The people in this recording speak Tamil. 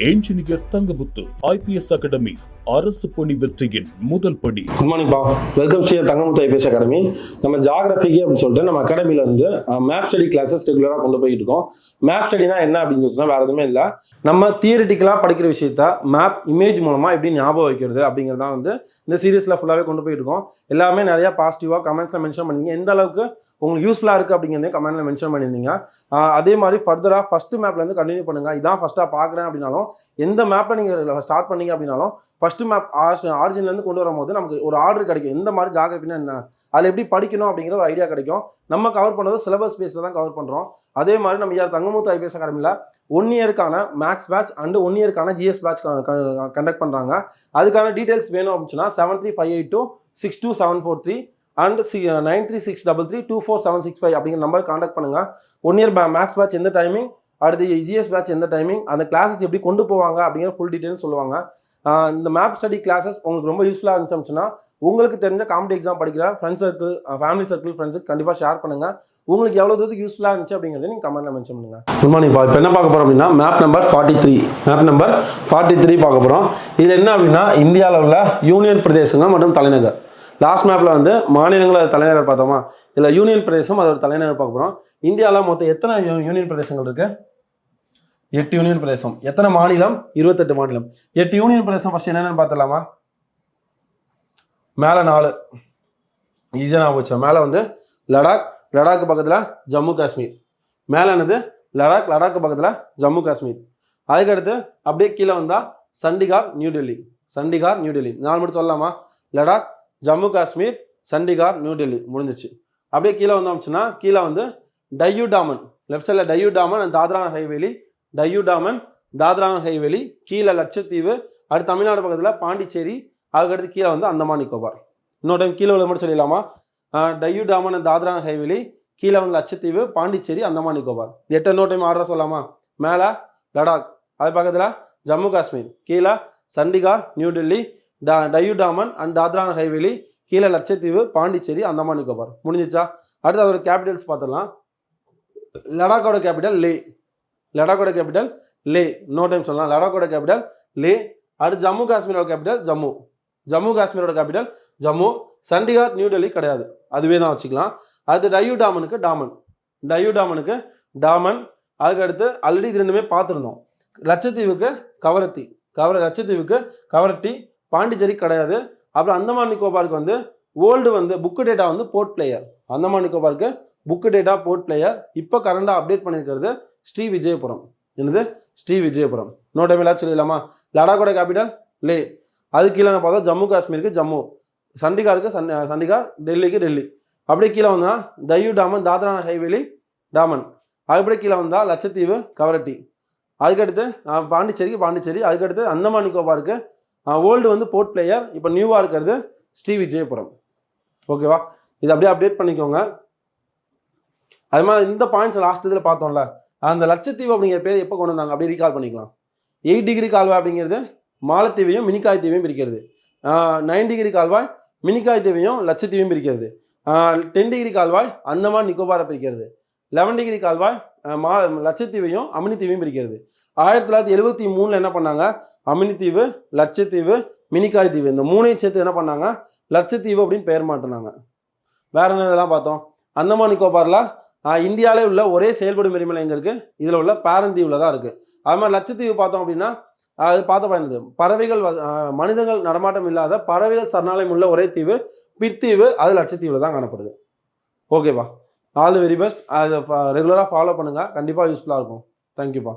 என்ஜினியர் தங்கமுத்து ஐபிஎஸ் அகாடமி அரசு பணி வெற்றியின் முதல் படி. குட் மார்னிங் பா, welcome Sri Thangamuthu IPS academy. நம்ம ஜாகிரபிக்கு அப்படின்னு சொல்லிட்டு நம்ம அகாடமில இருந்து மேப் ஸ்டடி கிளாஸஸ் ரெகுலராக கொண்டு போயிட்டு இருக்கோம். மேப் ஸ்டடினா என்ன அப்படின்னு சொன்னா வேற எதுவுமே இல்லை, நம்ம தியரிட்டிக்கலா படிக்கிற விஷயத்த மேப் இமேஜ் மூலமா எப்படி ஞாபகம் வைக்கிறது அப்படிங்கிறதான் இந்த சீரீஸ்ல ஃபுல்லாவே கொண்டு போயிட்டு இருக்கோம். எல்லாமே நிறைய பாசிட்டிவா கமெண்ட்ஸ்ல மென்ஷன் பண்ணீங்க, எந்த அளவுக்கு உங்களுக்கு யூஸ்ஃபுல்லாக இருக்குது அப்படிங்கிறதே கமெண்ட்ல மென்ஷன் பண்ணியிருந்தீங்க. அதே மாதிரி ஃபர்தராக ஃபர்ஸ்ட் மேப்லேருந்து கண்டினியூ பண்ணுங்கள். இதான் ஃபஸ்ட்டாக பார்க்குறேன் அப்படின்னாலும், எந்த மேப்பை நீங்கள் ஸ்டார்ட் பண்ணீங்க அப்படின்னாலும் ஃபர்ஸ்ட் மேப் ஆரிஜின்லேருந்து கொண்டு வரும்போது நமக்கு ஒரு ஆர்டர் கிடைக்கும். எந்த மாதிரி ஜாகிரபினா என்ன, அதில் எப்படி படிக்கணும் அப்படிங்கிற ஒரு ஐடியா கிடைக்கும். நம்ம கவர் பண்ணுறது சிலபஸ் பேஸில் தான் கவர் பண்ணுறோம். அதே மாதிரி நம்ம தங்கமுத்து ஐபிஎஸ் அகாடமியில் 1 இயருக்கான மேக்ஸ் பேட்ச் அண்ட் 1 இயருக்கான ஜிஎஸ் பேட்ச் கண்டக்ட் பண்ணுறாங்க. அதுக்கான டீட்டெயில்ஸ் வேணும் அப்படின்னா 7358262743 அண்ட் 9363324765 அப்படிங்கிற நம்பர் கான்டாக்ட் பண்ணுங்க. 1 இயர் மேக்ஸ் பேட்ச் எந்த டைமிங், அடுத்து ஜிஎஸ் பேட்ச் எந்த டைமிங், அந்த கிளாஸஸ் எப்படி கொண்டு போவாங்க அப்படிங்கிற ஃபுல் டீட்டெயில் சொல்லுவாங்க. இந்த மேப் ஸ்டடி கிளாஸஸ் உங்களுக்கு ரொம்ப யூஸ்ஃபுல்லாக இருந்துச்சுன்னா உங்களுக்கு தெரிஞ்ச காம்படிட்டிவ் எக்ஸாம் படிக்கிற ஃப்ரெண்ட்ஸ் சர்க்கிள், ஃபேமிலி சர்க்கிள், ஃப்ரெண்ட்ஸுக்கு கண்டிப்பாக ஷேர் பண்ணுங்க. உங்களுக்கு எவ்வளோ தூரத்துக்கு யூஸ்ஃபுல்லாக இருந்துச்சு அப்படிங்கிறத நீங்கள் கமெண்ட்ல மென்ஷன் பண்ணுங்க. குட் மார்னிங் பா, இப்போ என்ன பார்க்க போகிறோம் அப்படின்னா மேப் நம்பர் 43 பார்க்க போகிறோம். இது என்ன அப்படின்னா இந்தியாவில் உள்ள யூனியன் பிரதேசங்கள் மற்றும் தலைநகர். லாஸ்ட் மேப்பில் மாநிலங்களோட தலைநகர் பார்த்தோமா, இதில் யூனியன் பிரதேசம் அதோட தலைநகர் பார்க்க போகிறோம். இந்தியாவில் மொத்தம் எத்தனை யூனியன் பிரதேசங்கள் இருக்கு? 8 யூனியன் பிரதேசம். எத்தனை மாநிலம்? 28 மாநிலம். 8 யூனியன் பிரதேசம் ஃபர்ஸ்ட் என்னென்னு பார்த்துடலாமா? மேலே 4 ஈஸியாக நான் போச்சு. மேலே லடாக், லடாக்கு பக்கத்தில் ஜம்மு காஷ்மீர். மேலே லடாக்கு பக்கத்தில் ஜம்மு காஷ்மீர். அதுக்கடுத்து அப்படியே கீழே வந்தால் சண்டிகார், நியூ டெல்லி. 4 மட்டும் சொல்லலாமா? லடாக், ஜம்மு காஷ்மீர், சண்டிகார், நியூ டெல்லி முடிஞ்சிச்சு. அப்படியே கீழே வந்தோம்னா கீழே டையூ டாமன், லெஃப்ட் சைடில் டையூ டாமன் அண்ட் தாத்ரா நகர் ஹைவேலி, கீழே லட்சத்தீவு, அடுத்து தமிழ்நாடு பக்கத்தில் பாண்டிச்சேரி, அதுக்கடுத்து கீழே அந்தமான் நிக்கோபார். இன்னொரு டைம் கீழே உள்ள மட்டும் சொல்லிடலாமா? டையூ டாமன் அண்ட் தாத்ரா நகர் ஹைவேலி, கீழே லட்சத்தீவு, பாண்டிச்சேரி, அந்தமான் நிக்கோபார். 8 இன்னொரு டைம் ஆர்டர் சொல்லலாமா? மேலே லடாக், அது பக்கத்தில் ஜம்மு காஷ்மீர், கீழே சண்டிகார், நியூ டெல்லி, டையூ டாமன் அண்ட் தாத்ரா நகர் ஹைவேலி, கீழே லட்சத்தீவு, பாண்டிச்சேரி, அந்தமான் நிக்கோபார் முடிஞ்சிச்சா? அடுத்து அதோட கேபிட்டல்ஸ் பார்த்துடலாம். லடாக்கோட கேபிட்டல் லே. இன்னொரு டைம் சொல்லலாம், லடாக்கோட கேபிட்டல் லே. அடுத்து ஜம்மு காஷ்மீரோட கேபிட்டல் ஜம்மு. சண்டிகார், நியூ டெல்லி கிடையாது, அதுவே தான் வச்சுக்கலாம். அடுத்து டையூ டாமனுக்கு டாமன். அதுக்கு அடுத்து ஆல்ரெடி இது ரெண்டுமே பார்த்துருந்தோம். லட்சத்தீவுக்கு கவரட்டி, பாண்டிச்சேரி கிடையாது. அப்புறம் அந்தமான் நிக்கோபாருக்கு ஓல்டு புக்கு டேட்டா போர்ட் பிளேயர். அந்தமான் நிக்கோபாருக்கு புக்கு டேட்டா போர்ட் பிளேயர். இப்போ கரண்டாக அப்டேட் பண்ணியிருக்கிறது ஸ்ரீ விஜயபுரம். இன்னொரு டைம் எல்லாரும் சொல்லிடலாமா? லடாக்கோட கேபிட்டல் லே. அது கீழே பார்த்தா ஜம்மு காஷ்மீருக்கு ஜம்மு, சண்டிகாருக்கு சண்டிகார், டெல்லிக்கு டெல்லி. அப்படியே கீழே வந்தால் டையூ டாமன், தாத்ரா நகர் ஹைவேலி, டாமன். அதுபடியே கீழே வந்தால் லட்சத்தீவு, கவரட்டி. அதுக்கடுத்து பாண்டிச்சேரி. அதுக்கடுத்து அந்தமான் நிக்கோபாருக்கு ஓல்டு போர்ட் பிளேயர், இப்போ நியூவாக இருக்கிறது ஸ்ரீ விஜயபுரம். ஓகேவா? இது அப்படியே அப்டேட் பண்ணிக்கோங்க. அது மாதிரி இந்த பாயிண்ட்ஸ் லாஸ்ட் இதில் பார்த்தோம்ல, அந்த லட்சத்தீவு அப்படிங்கிற பேர் எப்போ கொண்டு வந்தாங்க அப்படியே ரீகால் பண்ணிக்கலாம். 8 டிகிரி கால்வாய் அப்படிங்கிறது மாலத்தீவையும் மினிக்காய் தீவையும் பிரிக்கிறது. 9 டிகிரி கால்வாய் மினிக்காய் தீவையும் லட்சத்தீவையும் பிரிக்கிறது. 10 டிகிரி கால்வாய் அந்தமான் நிக்கோபாரை பிரிக்கிறது. 11 டிகிரி கால்வாய் லட்சத்தீவையும் அமினித்தீவையும் பிரிக்கிறது. 1973 என்ன பண்ணாங்க? அமினித்தீவு, லட்சத்தீவு, மினிக்காய் தீவு இந்த 3ஐயும் சேர்த்து என்ன பண்ணாங்க? லட்சத்தீவு அப்படின்னு பெயர் மாற்றினாங்க. வேற என்ன இதெல்லாம் பார்த்தோம்? அந்தமான் நிக்கோபாரில் இந்தியாவிலே உள்ள ஒரே செயல்படும் எரிமலை எங்கே இருக்குது? இதில் உள்ள பேரந்தீவில் தான் இருக்குது. அது மாதிரி லட்சத்தீவு பார்த்தோம் அப்படின்னா அது பார்த்த பயனது பறவைகள், மனிதர்கள் நடமாட்டம் இல்லாத பறவைகள் சரணாலயம் உள்ள ஒரே தீவு பிற்தீவு, அது லட்சத்தீவில் தான் காணப்படுது. ஓகேப்பா, ஆல் தி வெரி பெஸ்ட். அதை ரெகுலராக ஃபாலோ பண்ணுங்கள், கண்டிப்பாக யூஸ்ஃபுல்லாக இருக்கும். தேங்க்யூப்பா.